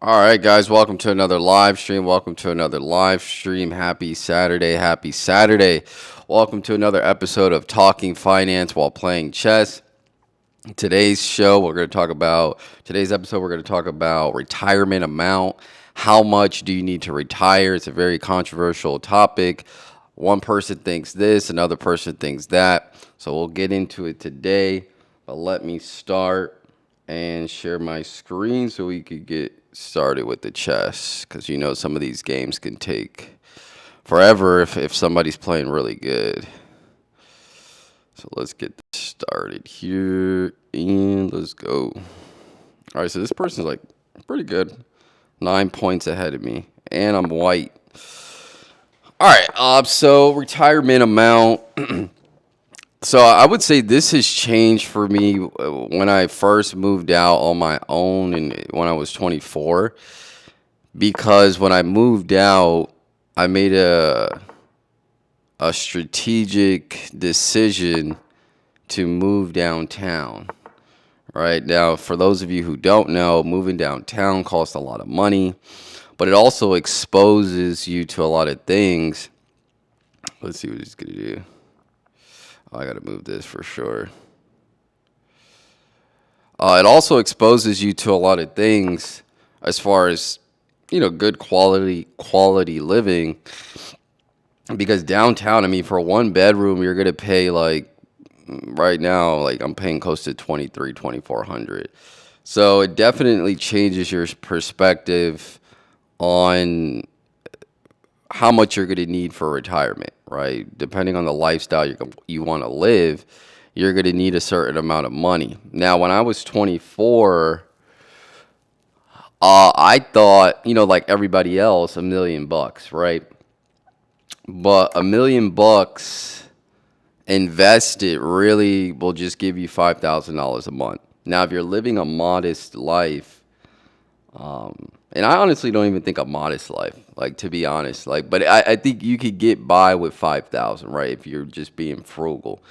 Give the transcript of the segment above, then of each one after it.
All right, guys, welcome to another live stream. Welcome to another live stream. Happy Saturday. Happy Saturday. Welcome to another episode of Talking Finance while playing chess. Today's episode, we're going to talk about retirement amount. How much do you need to retire? It's a very controversial topic. One person thinks this, another person thinks that. So we'll get into it today. But let me start and share my screen so we could get started with the chess, because some of these games can take forever if somebody's playing really good. So let's get started here and let's go. All right, so this person's like pretty good, 9 points ahead of me, and I'm white. All right, so retirement amount. So I would say this has changed for me when I first moved out on my own and when I was 24, because when I moved out, I made a strategic decision to move downtown. Right now, for those of you who don't know, moving downtown costs a lot of money, but it also exposes you to a lot of things. Let's see what he's gonna do. Oh, I gotta move this for sure. It also exposes you to a lot of things as far as good quality living. Because downtown, I mean, for a one bedroom, you're gonna pay like right now, like I'm paying close to 2,400. So it definitely changes your perspective on how much you're gonna need for retirement, right? Depending on the lifestyle you want to live, you're gonna need a certain amount of money. Now, when I was 24, I thought, like everybody else, $1 million, right? But $1 million invested really will just give you $5,000 a month. Now, if you're living a modest life, and I honestly don't even think a modest life, like, to be honest, like, but I think you could get by with 5,000, right? If you're just being frugal.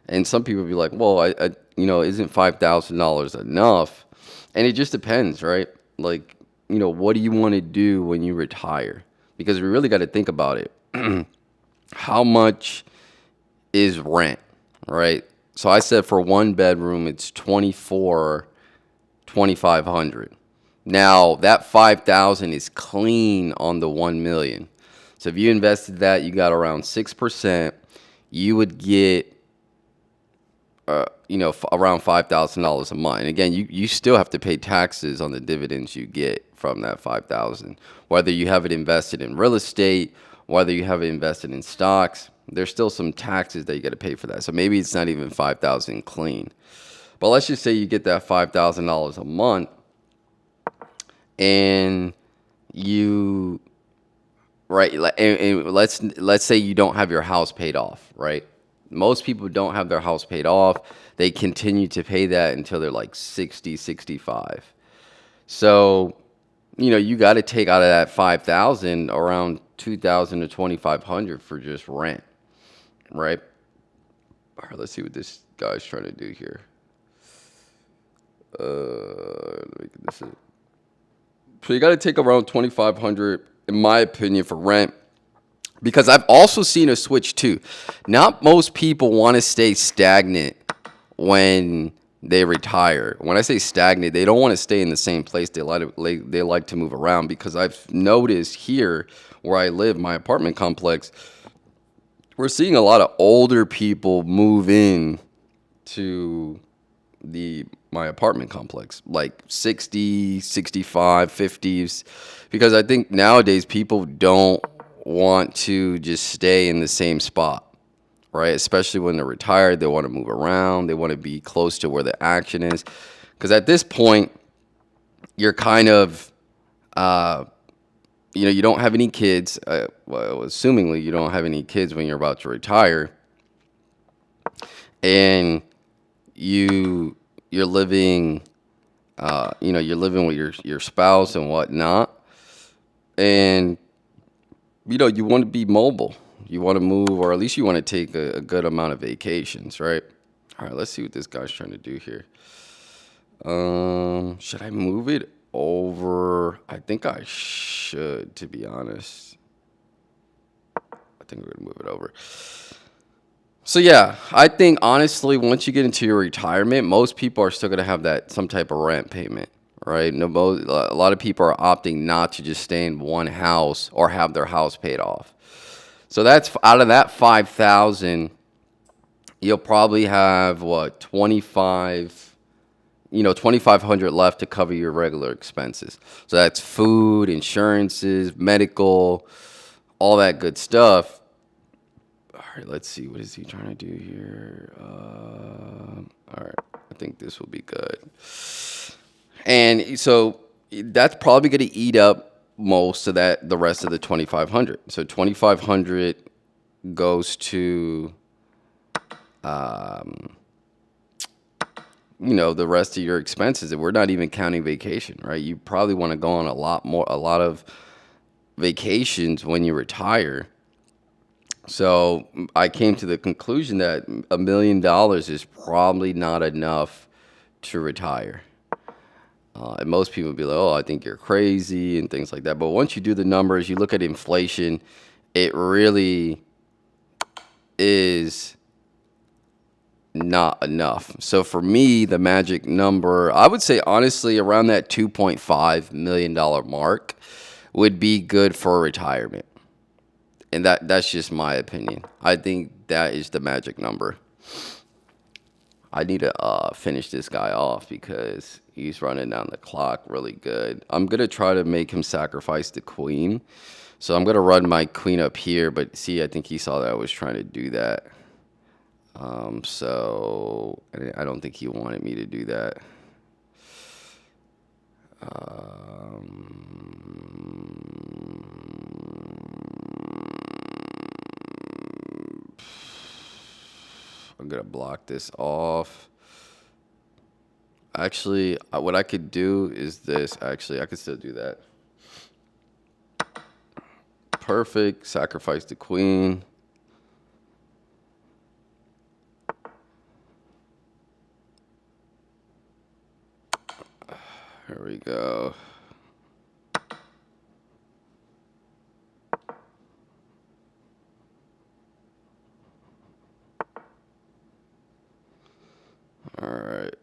And some people be like, well, isn't $5,000 enough? And it just depends, right? Like, what do you want to do when you retire? Because we really got to think about it. How much is rent, right? So I said for one bedroom, it's 2,500. Now that 5,000 is clean on the 1 million. So if you invested that, you got around 6%, you would get around $5,000 a month. And again, you still have to pay taxes on the dividends you get from that 5,000. Whether you have it invested in real estate, whether you have it invested in stocks, there's still some taxes that you got to pay for that. So maybe it's not even 5,000 clean. But let's just say you get that $5,000 a month, and you right, and let's say you don't have your house paid off, right? Most people don't have their house paid off. They continue to pay that until they're like 60, 65. So, you got to take out of that 5,000 around 2,000 to 2,500 for just rent, right? All right, let's see what this guy's trying to do here. Let me get this in. So you got to take around 2,500, in my opinion, for rent. Because I've also seen a switch too. Not most people want to stay stagnant when they retire. When I say stagnant, they don't want to stay in the same place. They like to move around, because I've noticed here where I live, my apartment complex, we're seeing a lot of older people move in to my apartment complex, like 60, 65, 50s, because I think nowadays people don't want to just stay in the same spot, right? Especially when they're retired, they want to move around, they want to be close to where the action is, because at this point you're kind of you don't have any kids, well, assumingly you don't have any kids when you're about to retire, and you're living you're living with your spouse and whatnot, and you want to be mobile, you want to move, or at least you want to take a good amount of vacations, right? All right, let's see what this guy's trying to do here. Should I move it over. I think I should, to be honest. I think we're gonna move it over. So yeah, I think honestly, once you get into your retirement, most people are still gonna have that some type of rent payment, right? No, a lot of people are opting not to just stay in one house or have their house paid off. So that's out of that 5,000, you'll probably have what 25, 2,500 left to cover your regular expenses. So that's food, insurances, medical, all that good stuff. All right, let's see. What is he trying to do here? All right, I think this will be good. And so that's probably going to eat up most of that, the rest of the 2,500. So 2,500 goes to, the rest of your expenses. And we're not even counting vacation, right? You probably want to go on a lot of vacations when you retire. So I came to the conclusion that $1 million is probably not enough to retire. And most people be like, "Oh, I think you're crazy," and things like that. But once you do the numbers, you look at inflation, it really is not enough. So for me, the magic number, I would say honestly, around that $2.5 million mark would be good for retirement. And that's just my opinion. I think that is the magic number. I need to finish this guy off because he's running down the clock really good. I'm gonna try to make him sacrifice the queen. So I'm gonna run my queen up here, but see, I think he saw that I was trying to do that. So I don't think he wanted me to do that. I'm gonna block this off. Actually, what I could do is this. Actually, I could still do that. Perfect. Sacrifice the queen. Here we go. All right.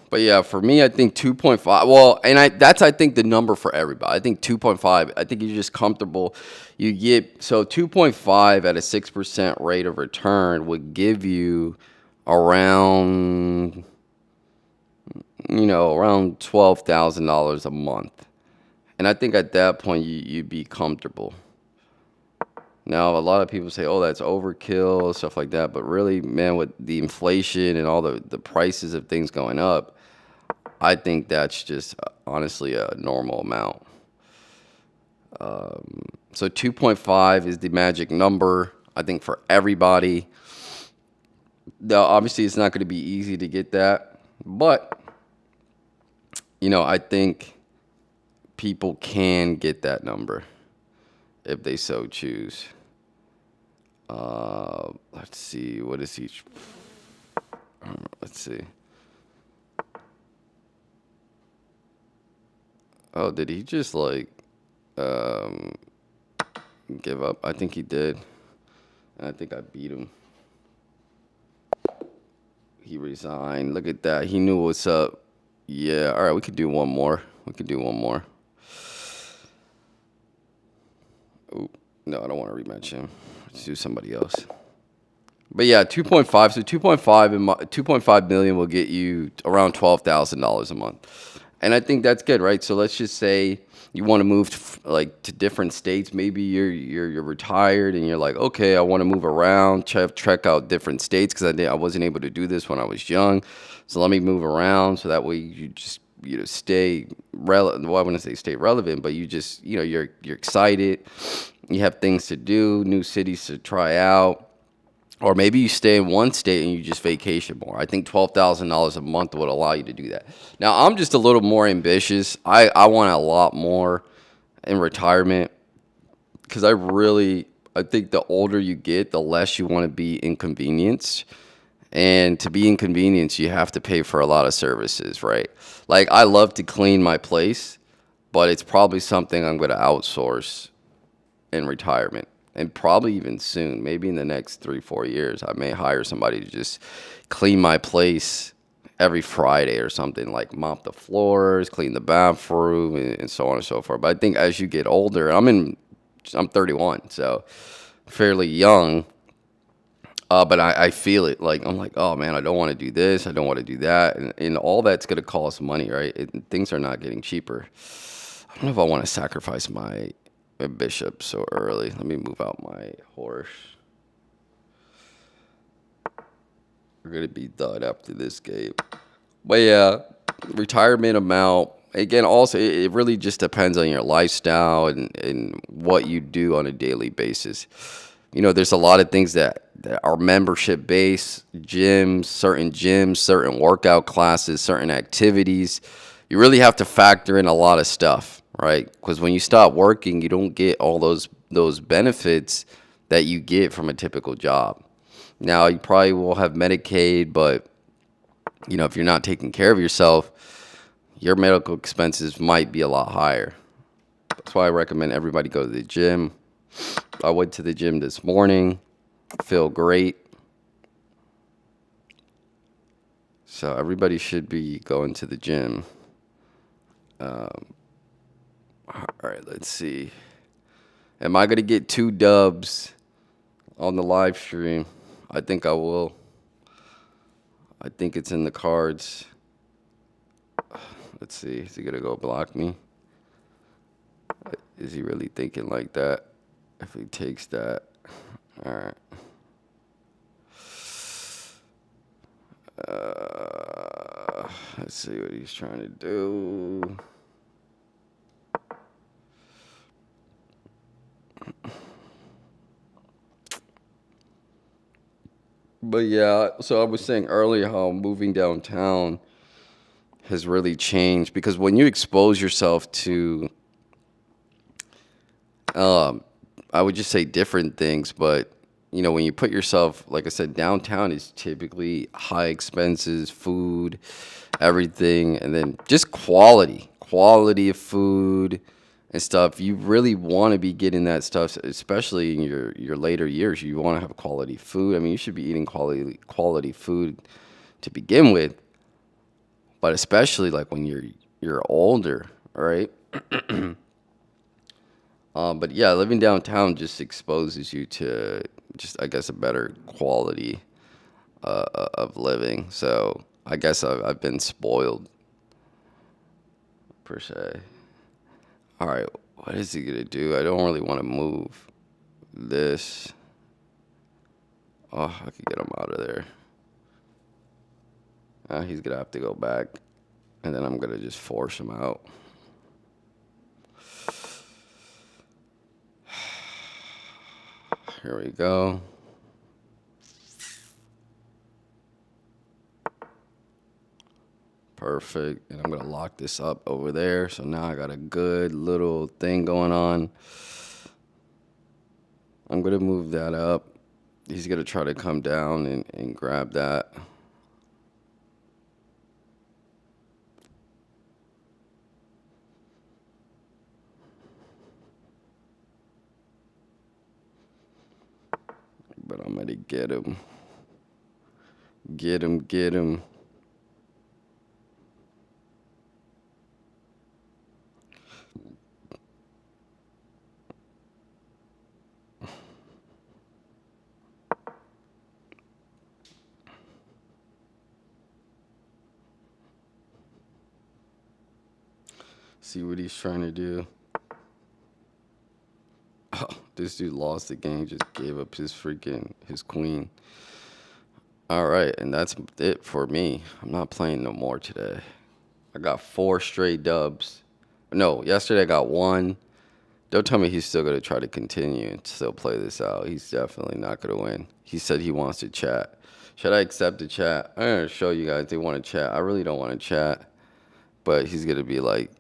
But yeah, for me, I think 2.5. Well, and that's I think the number for everybody. I think 2.5. I think you're just comfortable. You get so 2.5 at a 6% rate of return would give you around around $12,000 a month. And I think at that point you'd be comfortable. Now, a lot of people say, "Oh, that's overkill," stuff like that. But really, man, with the inflation and all the prices of things going up, I think that's just honestly a normal amount. So 2.5 is the magic number, I think, for everybody. Now, obviously, it's not going to be easy to get that, but I think people can get that number if they so choose. Let's see, what is each? Let's see. Oh, did he just um, give up? I think he did. And I think I beat him. He resigned. Look at that. He knew what's up. Yeah. All right. We could do one more. We could do one more. Ooh, no, I don't want to rematch him. Let's do somebody else. But yeah, 2.5. So 2.5 and 2.5 million will get you around $12,000 a month. And I think that's good, right? So let's just say you want to move to different states. Maybe you're retired and you're like, okay, I want to move around, check out different states because I wasn't able to do this when I was young. So let me move around so that way you just stay relevant. Well, I wouldn't say stay relevant, but you just you're excited. You have things to do, new cities to try out. Or maybe you stay in one state and you just vacation more. I think $12,000 a month would allow you to do that. Now, I'm just a little more ambitious. I want a lot more in retirement because I think the older you get, the less you want to be inconvenienced. And to be inconvenienced, you have to pay for a lot of services, right? Like I love to clean my place, but it's probably something I'm going to outsource in retirement, and probably even soon, maybe in the next 3, 4 years, I may hire somebody to just clean my place every Friday or something, like mop the floors, clean the bathroom, and so on and so forth. But I think as you get older, I'm 31, so fairly young. But I feel it. Like I'm like, oh man, I don't want to do this. I don't want to do that, and all that's gonna cost money, right? Things are not getting cheaper. I don't know if I want to sacrifice my bishop so early. Let me move out my horse. We're gonna be done after this game. But yeah, retirement amount. Again, also it really just depends on your lifestyle and what you do on a daily basis. There's a lot of things that are membership based, gyms, certain workout classes, certain activities. You really have to factor in a lot of stuff, right? Because when you stop working, you don't get all those benefits that you get from a typical job. Now, you probably will have Medicaid, but if you're not taking care of yourself, your medical expenses might be a lot higher. That's why I recommend everybody go to the gym. I went to the gym this morning, feel great. So everybody should be going to the gym. All right, let's see. Am I going to get 2 dubs on the live stream? I think I will. I think it's in the cards. Let's see. Is he going to go block me? Is he really thinking like that? If he takes that. All right. Let's see what he's trying to do. But yeah, so I was saying earlier how moving downtown has really changed because when you expose yourself to, um, I would just say different things, but when you put yourself, like I said, downtown is typically high expenses, food, everything, and then just quality of food and stuff. You really want to be getting that stuff, especially in your later years. You want to have quality food. I mean, you should be eating quality food to begin with, but especially like when you're older, right? But yeah, living downtown just exposes you to just, I guess, a better quality of living. So I guess I've been spoiled per se. All right, what is he gonna do? I don't really want to move this. Oh, I could get him out of there. He's gonna have to go back, and then I'm gonna just force him out. Here we go. Perfect. And I'm going to lock this up over there. So now I got a good little thing going on. I'm going to move that up. He's going to try to come down and grab that. But I'm going to get him. Get him, get him. See what he's trying to do. Oh, this dude lost the game, just gave up his queen. All right, and that's it for me. I'm not playing no more today. I got 4 straight dubs. No, yesterday I got one. Don't tell me he's still going to try to continue and still play this out. He's definitely not going to win. He said he wants to chat. Should I accept the chat? I'm going to show you guys they want to chat. I really don't want to chat. But he's going to be like,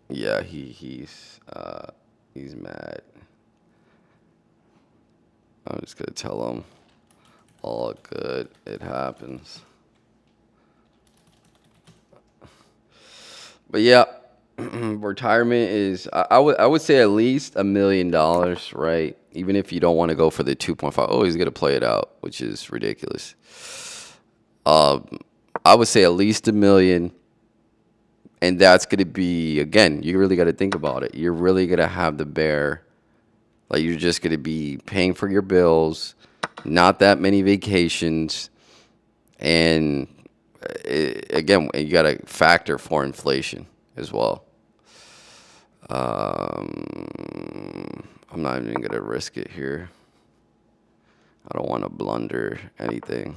yeah, he's mad. I'm just going to tell him, All good. It happens. But yeah, retirement is I would say at least $1 million, right? Even if you don't want to go for the 2.5, oh, he's gonna play it out, which is ridiculous. I would say at least 1 million, and that's gonna be again. You really got to think about it. You're really gonna have the bare, like you're just gonna be paying for your bills, not that many vacations, and again, you got to factor for inflation as well. I'm not even gonna risk it here. I don't want to blunder anything.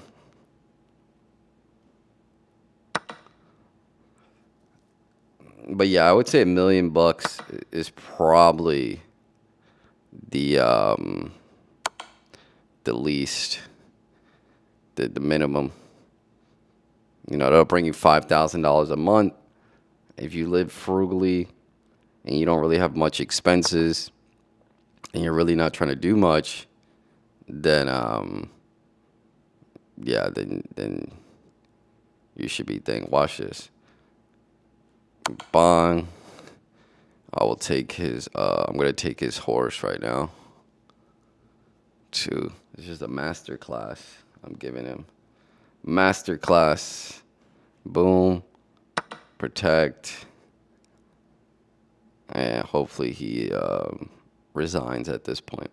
But yeah, I would say $1 million is probably the um, the least, the minimum. That'll bring you $5,000 a month if you live frugally and you don't really have much expenses and you're really not trying to do much. Then yeah, then you should be thinking, watch this. Bong. I'm gonna take his horse right now. Two. It's just a master class I'm giving him. Master class. Boom. Protect. And hopefully he resigns at this point.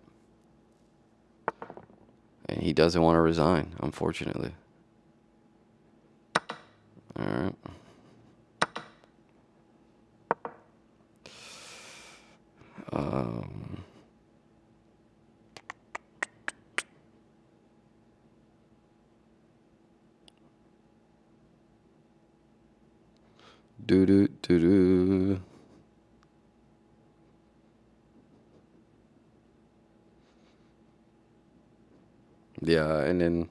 And he doesn't want to resign, unfortunately. All right. Do do do do. Yeah, and then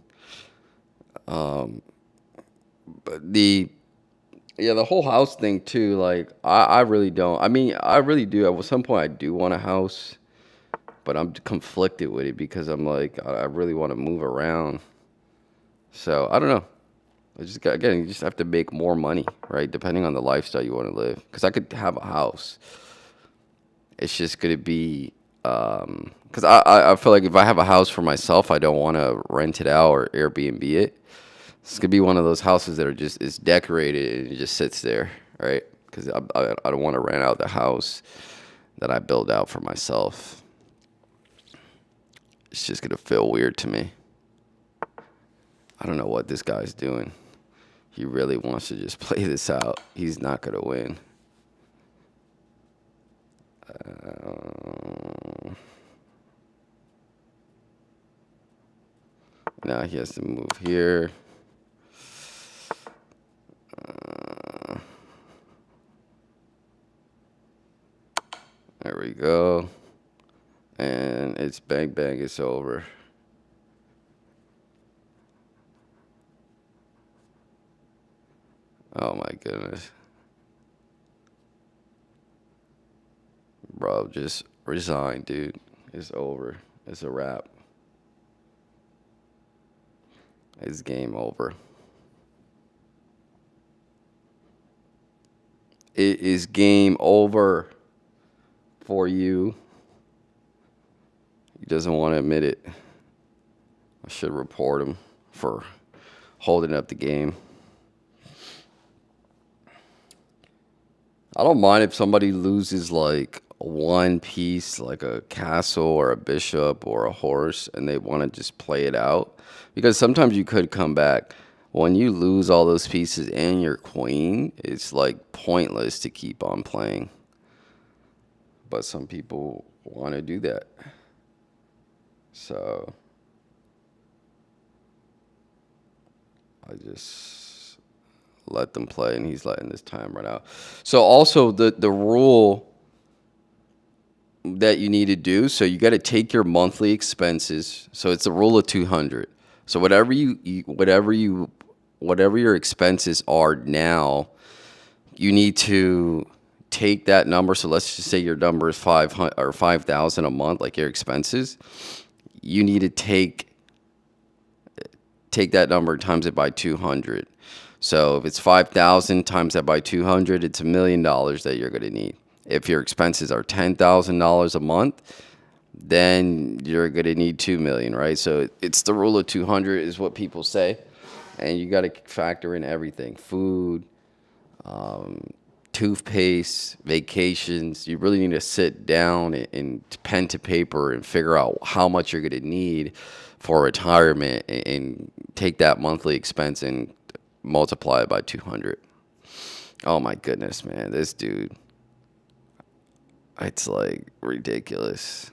but the whole house thing too. Like I really don't. I mean, I really do. At some point, I do want a house, but I'm conflicted with it because I'm like, I really want to move around. So I don't know. Again, you just have to make more money, right? Depending on the lifestyle you want to live. Because I could have a house. It's just gonna be because I feel like if I have a house for myself, I don't want to rent it out or Airbnb it. It's gonna be one of those houses that are just it's decorated and it just sits there, right? Because I don't want to rent out the house that I build out for myself. It's just gonna feel weird to me. I don't know what this guy's doing. He really wants to just play this out. He's not gonna win. Now he has to move here. There we go. And it's bang bang, it's over. Oh my goodness. Bro, just resign, dude. It's over. It's a wrap. It's game over. It is game over for you. He doesn't want to admit it. I should report him for holding up the game. I don't mind if somebody loses like one piece, like a castle or a bishop or a horse, and they want to just play it out. Because sometimes you could come back. When you lose all those pieces and your queen, it's like pointless to keep on playing. But some people want to do that. So I just let them play, and he's letting this time run out. So also the rule that you need to do, so you got to take your monthly expenses. So it's a rule of 200. So whatever your expenses are now, you need to take that number. So let's just say your number is 500 or 5,000 a month, like your expenses. You need to take take that number times it by 200. So if it's 5,000 times that by 200, it's $1 million that you're going to need. If your expenses are $10,000 a month, then you're going to need 2 million, right? So it's the rule of 200 is what people say. And you got to factor in everything: food, toothpaste, vacations. You really need to sit down and pen to paper and figure out how much you're going to need for retirement and take that monthly expense and multiply it by 200. Oh my goodness, man. This dude, it's like ridiculous.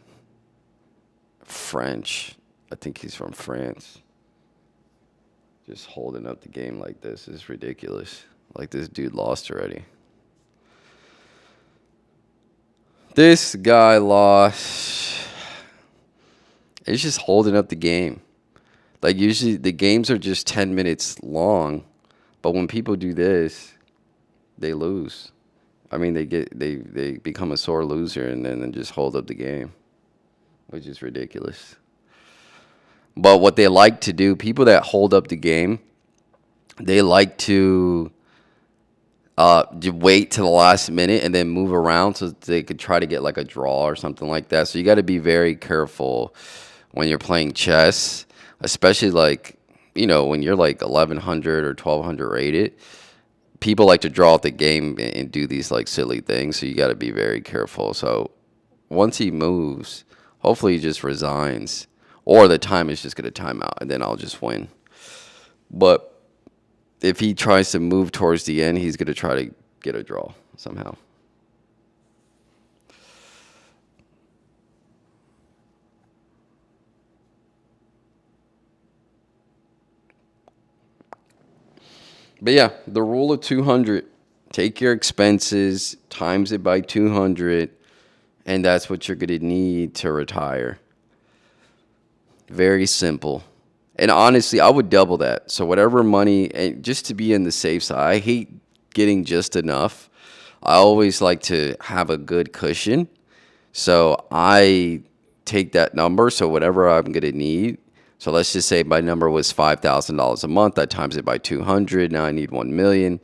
French. I think he's from France. Just holding up the game like this is ridiculous. Like this dude lost already. This guy lost. He's just holding up the game. Like usually the games are just 10 minutes long, but when people do this, they lose. I mean, they become a sore loser and then just hold up the game, which is ridiculous. But what they like to do, people that hold up the game, they like to wait to the last minute and then move around so they could try to get like a draw or something like that. So you got to be very careful when you're playing chess, especially like, when you're like 1100 or 1200 rated. People like to draw out the game and do these like silly things. So you got to be very careful. So once he moves, hopefully he just resigns, or the time is just going to time out and then I'll just win. But if he tries to move towards the end, he's going to try to get a draw somehow. But yeah, the rule of 200, take your expenses, times it by 200, and that's what you're going to need to retire. Very simple. And honestly, I would double that. So whatever money, and just to be in the safe side, I hate getting just enough. I always like to have a good cushion. So I take that number. So whatever I'm going to need. So let's just say my number was $5,000 a month. I times it by 200. Now I need 1 million.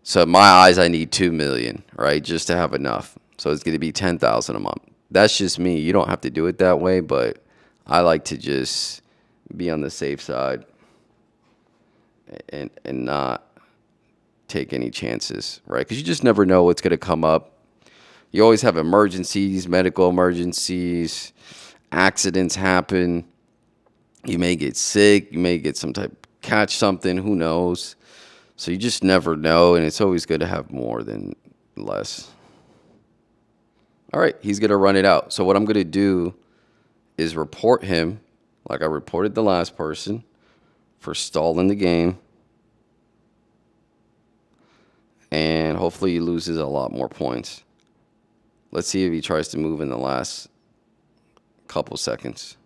So in my eyes, I need 2 million, right? Just to have enough. So it's going to be 10,000 a month. That's just me. You don't have to do it that way, but I like to just be on the safe side and not take any chances, right? Because you just never know what's going to come up. You always have emergencies, medical emergencies, accidents happen. You may get sick. You may get catch something. Who knows? So you just never know, and it's always good to have more than less. All right, he's going to run it out. So what I'm going to do is report him like I reported the last person for stalling the game. And hopefully he loses a lot more points. Let's see if he tries to move in the last couple seconds.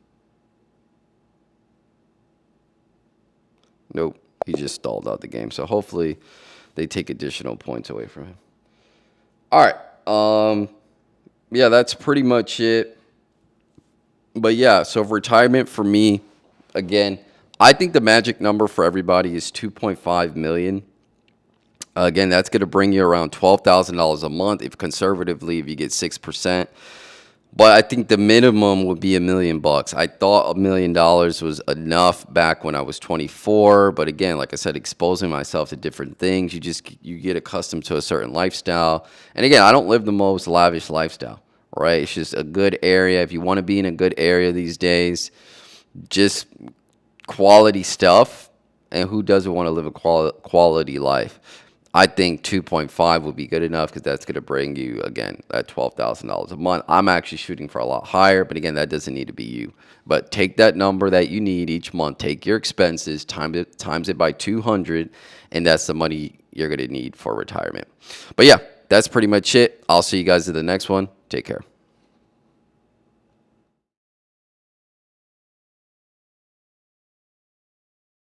Nope, he just stalled out the game. So hopefully they take additional points away from him. All right. Yeah, that's pretty much it. But yeah, so retirement for me, again, I think the magic number for everybody is 2.5 million. Again, that's going to bring you around $12,000 a month if conservatively, if you get 6%. But I think the minimum would be $1 million. I thought $1 million was enough back when I was 24. But again, like I said, exposing myself to different things, you get accustomed to a certain lifestyle. And again, I don't live the most lavish lifestyle, right? It's just a good area. If you want to be in a good area these days, just quality stuff. And who doesn't want to live a quality life? I think 2.5 would be good enough because that's going to bring you, again, that $12,000 a month. I'm actually shooting for a lot higher, but again, that doesn't need to be you. But take that number that you need each month, take your expenses, times it by 200, and that's the money you're going to need for retirement. But yeah, that's pretty much it. I'll see you guys in the next one. Take care.